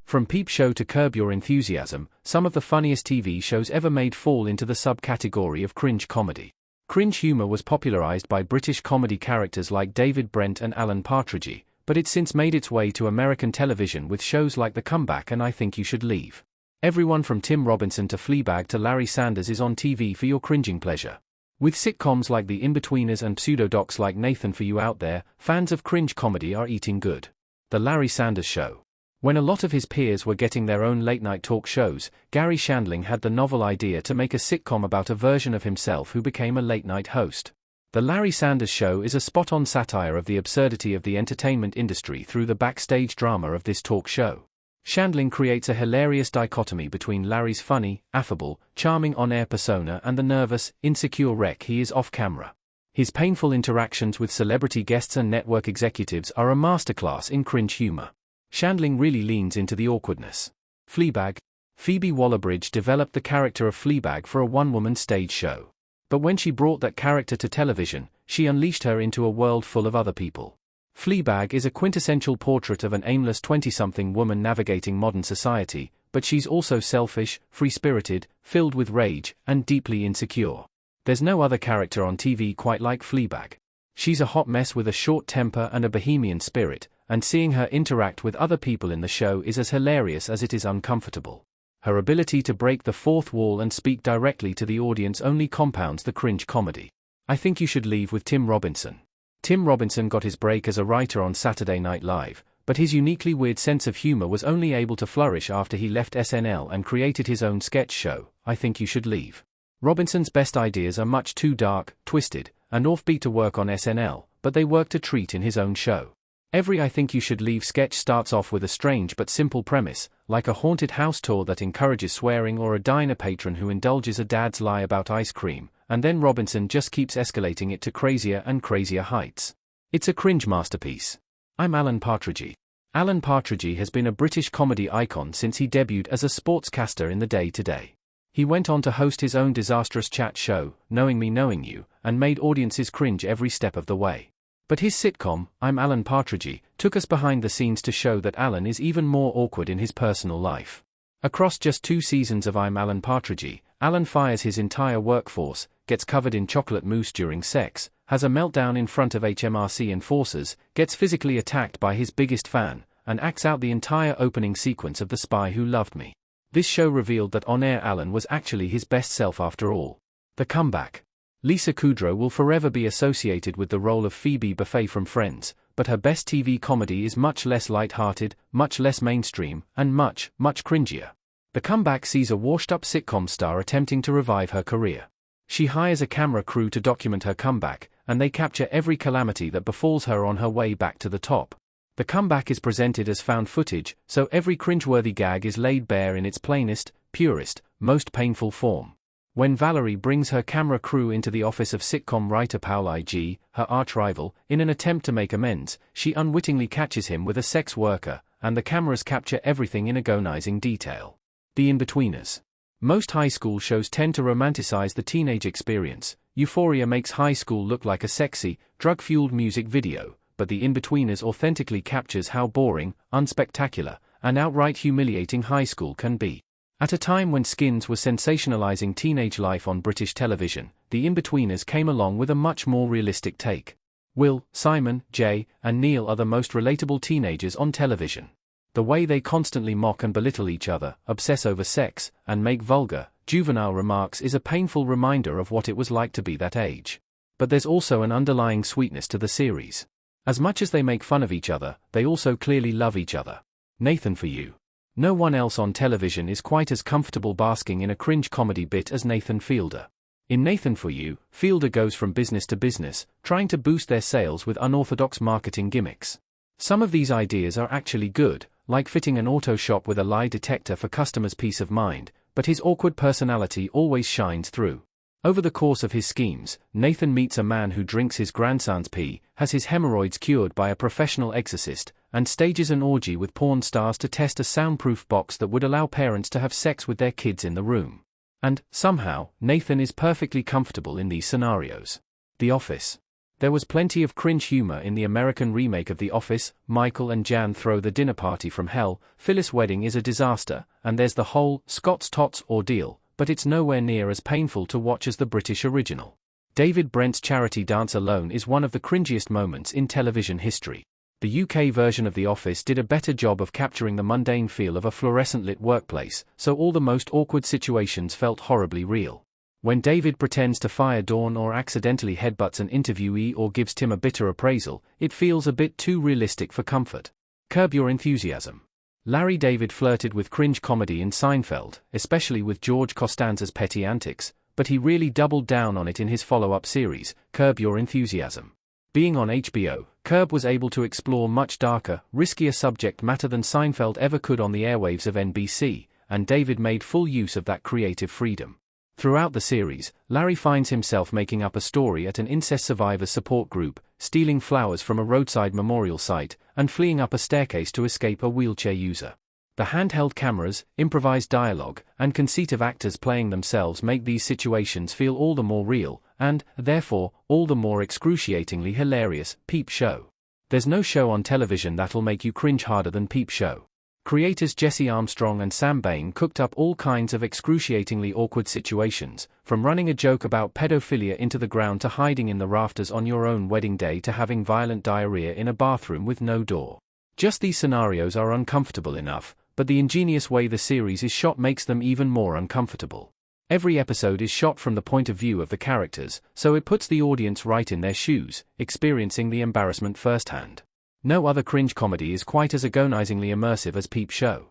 From Peep Show to Curb Your Enthusiasm, some of the funniest TV shows ever made fall into the subcategory of cringe comedy. Cringe humor was popularized by British comedy characters like David Brent and Alan Partridge, but it's since made its way to American television with shows like The Comeback and I Think You Should Leave. Everyone from Tim Robinson to Fleabag to Larry Sanders is on TV for your cringing pleasure. With sitcoms like The Inbetweeners and pseudo-docs like Nathan For You out there, fans of cringe comedy are eating good. The Larry Sanders Show. When a lot of his peers were getting their own late-night talk shows, Gary Shandling had the novel idea to make a sitcom about a version of himself who became a late-night host. The Larry Sanders Show is a spot-on satire of the absurdity of the entertainment industry through the backstage drama of this talk show. Shandling creates a hilarious dichotomy between Larry's funny, affable, charming on-air persona and the nervous, insecure wreck he is off-camera. His painful interactions with celebrity guests and network executives are a masterclass in cringe humor. Shandling really leans into the awkwardness. Fleabag. Phoebe Waller-Bridge developed the character of Fleabag for a one-woman stage show. But when she brought that character to television, she unleashed her into a world full of other people. Fleabag is a quintessential portrait of an aimless 20-something woman navigating modern society, but she's also selfish, free-spirited, filled with rage, and deeply insecure. There's no other character on TV quite like Fleabag. She's a hot mess with a short temper and a bohemian spirit, and seeing her interact with other people in the show is as hilarious as it is uncomfortable. Her ability to break the fourth wall and speak directly to the audience only compounds the cringe comedy. I Think You Should Leave with Tim Robinson. Tim Robinson got his break as a writer on Saturday Night Live, but his uniquely weird sense of humor was only able to flourish after he left SNL and created his own sketch show, I Think You Should Leave. Robinson's best ideas are much too dark, twisted, and offbeat to work on SNL, but they work a treat in his own show. Every I Think You Should Leave sketch starts off with a strange but simple premise, like a haunted house tour that encourages swearing or a diner patron who indulges a dad's lie about ice cream, and then Robinson just keeps escalating it to crazier and crazier heights. It's a cringe masterpiece. I'm Alan Partridge. Alan Partridge has been a British comedy icon since he debuted as a sportscaster in the Day Today. He went on to host his own disastrous chat show, Knowing Me Knowing You, and made audiences cringe every step of the way. But his sitcom, I'm Alan Partridge, took us behind the scenes to show that Alan is even more awkward in his personal life. Across just 2 seasons of I'm Alan Partridge, Alan fires his entire workforce, gets covered in chocolate mousse during sex, has a meltdown in front of HMRC enforcers, gets physically attacked by his biggest fan, and acts out the entire opening sequence of The Spy Who Loved Me. This show revealed that on-air Alan was actually his best self after all. The Comeback. Lisa Kudrow will forever be associated with the role of Phoebe Buffay from Friends, but her best TV comedy is much less light-hearted, much less mainstream, and much, much cringier. The Comeback sees a washed-up sitcom star attempting to revive her career. She hires a camera crew to document her comeback, and they capture every calamity that befalls her on her way back to the top. The Comeback is presented as found footage, so every cringeworthy gag is laid bare in its plainest, purest, most painful form. When Valerie brings her camera crew into the office of sitcom writer Paul I.G., her arch-rival, in an attempt to make amends, she unwittingly catches him with a sex worker, and the cameras capture everything in agonizing detail. The Inbetweeners. Most high school shows tend to romanticize the teenage experience. Euphoria makes high school look like a sexy, drug-fueled music video, but The Inbetweeners authentically captures how boring, unspectacular, and outright humiliating high school can be. At a time when Skins was sensationalizing teenage life on British television, The Inbetweeners came along with a much more realistic take. Will, Simon, Jay, and Neil are the most relatable teenagers on television. The way they constantly mock and belittle each other, obsess over sex, and make vulgar, juvenile remarks is a painful reminder of what it was like to be that age. But there's also an underlying sweetness to the series. As much as they make fun of each other, they also clearly love each other. Nathan For You. No one else on television is quite as comfortable basking in a cringe comedy bit as Nathan Fielder. In Nathan For You, Fielder goes from business to business, trying to boost their sales with unorthodox marketing gimmicks. Some of these ideas are actually good, like fitting an auto shop with a lie detector for customers' peace of mind, but his awkward personality always shines through. Over the course of his schemes, Nathan meets a man who drinks his grandson's pee, has his hemorrhoids cured by a professional exorcist, and stages an orgy with porn stars to test a soundproof box that would allow parents to have sex with their kids in the room. And, somehow, Nathan is perfectly comfortable in these scenarios. The Office. There was plenty of cringe humor in the American remake of The Office. Michael and Jan throw the dinner party from hell, Phyllis' wedding is a disaster, and there's the whole Scott's Tots ordeal, but it's nowhere near as painful to watch as the British original. David Brent's charity dance alone is one of the cringiest moments in television history. The UK version of The Office did a better job of capturing the mundane feel of a fluorescent-lit workplace, so all the most awkward situations felt horribly real. When David pretends to fire Dawn or accidentally headbutts an interviewee or gives Tim a bitter appraisal, it feels a bit too realistic for comfort. Curb Your Enthusiasm. Larry David flirted with cringe comedy in Seinfeld, especially with George Costanza's petty antics, but he really doubled down on it in his follow-up series, Curb Your Enthusiasm. Being on HBO, Curb was able to explore much darker, riskier subject matter than Seinfeld ever could on the airwaves of NBC, and David made full use of that creative freedom. Throughout the series, Larry finds himself making up a story at an incest survivor support group, stealing flowers from a roadside memorial site, and fleeing up a staircase to escape a wheelchair user. The handheld cameras, improvised dialogue, and conceit of actors playing themselves make these situations feel all the more real, and, therefore, all the more excruciatingly hilarious. Peep Show. There's no show on television that'll make you cringe harder than Peep Show. Creators Jesse Armstrong and Sam Bain cooked up all kinds of excruciatingly awkward situations, from running a joke about pedophilia into the ground to hiding in the rafters on your own wedding day to having violent diarrhea in a bathroom with no door. Just these scenarios are uncomfortable enough, but the ingenious way the series is shot makes them even more uncomfortable. Every episode is shot from the point of view of the characters, so it puts the audience right in their shoes, experiencing the embarrassment firsthand. No other cringe comedy is quite as agonizingly immersive as Peep Show.